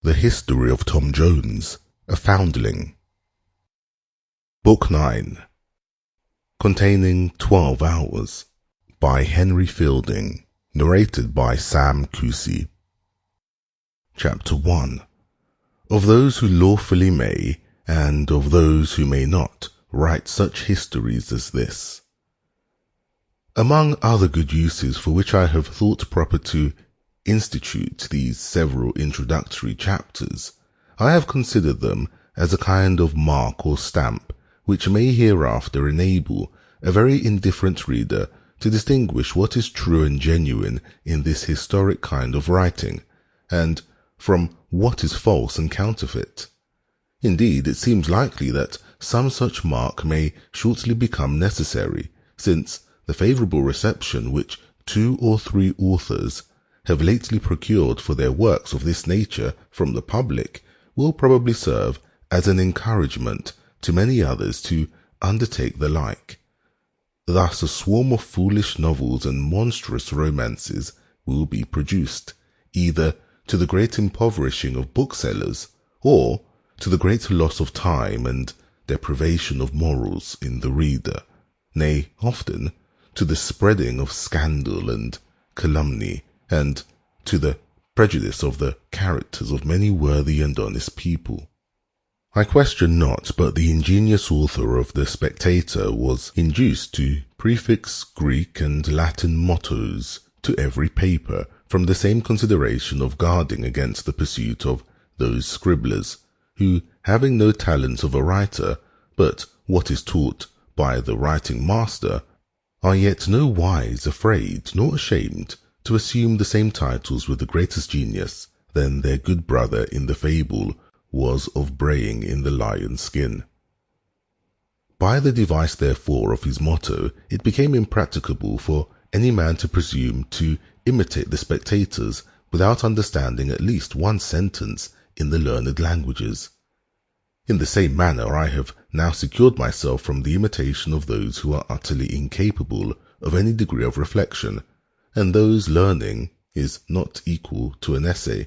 The History of Tom Jones, a Foundling. Book 9, containing 12 hours, by Henry Fielding, narrated by Sam Cousy. Chapter 1. Of those who lawfully may, and of those who may not, write such histories as this. Among other good uses for which I have thought proper to institute these several introductory chapters, I have considered them as a kind of mark or stamp which may hereafter enable a very indifferent reader to distinguish what is true and genuine in this historic kind of writing, and from what is false and counterfeit. Indeed, it seems likely that some such mark may shortly become necessary, since the favourable reception which 2 or 3 authors have lately procured for their works of this nature from the public will probably serve as an encouragement to many others to undertake the like. Thus a swarm of foolish novels and monstrous romances will be produced, either to the great impoverishing of booksellers, or to the great loss of time and deprivation of morals in the reader, nay, often to the spreading of scandal and calumny, and to the prejudice of the characters of many worthy and honest people. I question not but the ingenious author of The Spectator was induced to prefix Greek and Latin mottos to every paper from the same consideration of guarding against the pursuit of those scribblers, who, having no talent of a writer, but what is taught by the writing master, are yet no wise afraid nor ashamed to assume the same titles with the greatest genius than their good brother in the fable was of braying in the lion's skin. By the device therefore of his motto, it became impracticable for any man to presume to imitate the spectators without understanding at least one sentence in the learned languages. In the same manner I have now secured myself from the imitation of those who are utterly incapable of any degree of reflection, and those learning is not equal to an essay.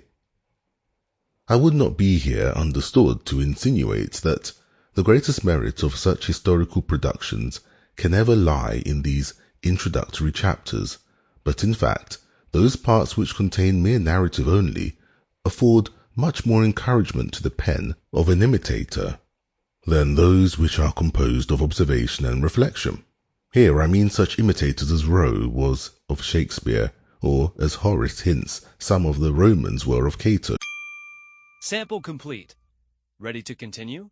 I would not be here understood to insinuate that the greatest merit of such historical productions can ever lie in these introductory chapters, but in fact those parts which contain mere narrative only afford much more encouragement to the pen of an imitator than those which are composed of observation and reflection. Here I mean such imitators as Rowe was of Shakespeare, or as Horace hints some of the Romans were of Cato. Sample complete. Ready to continue?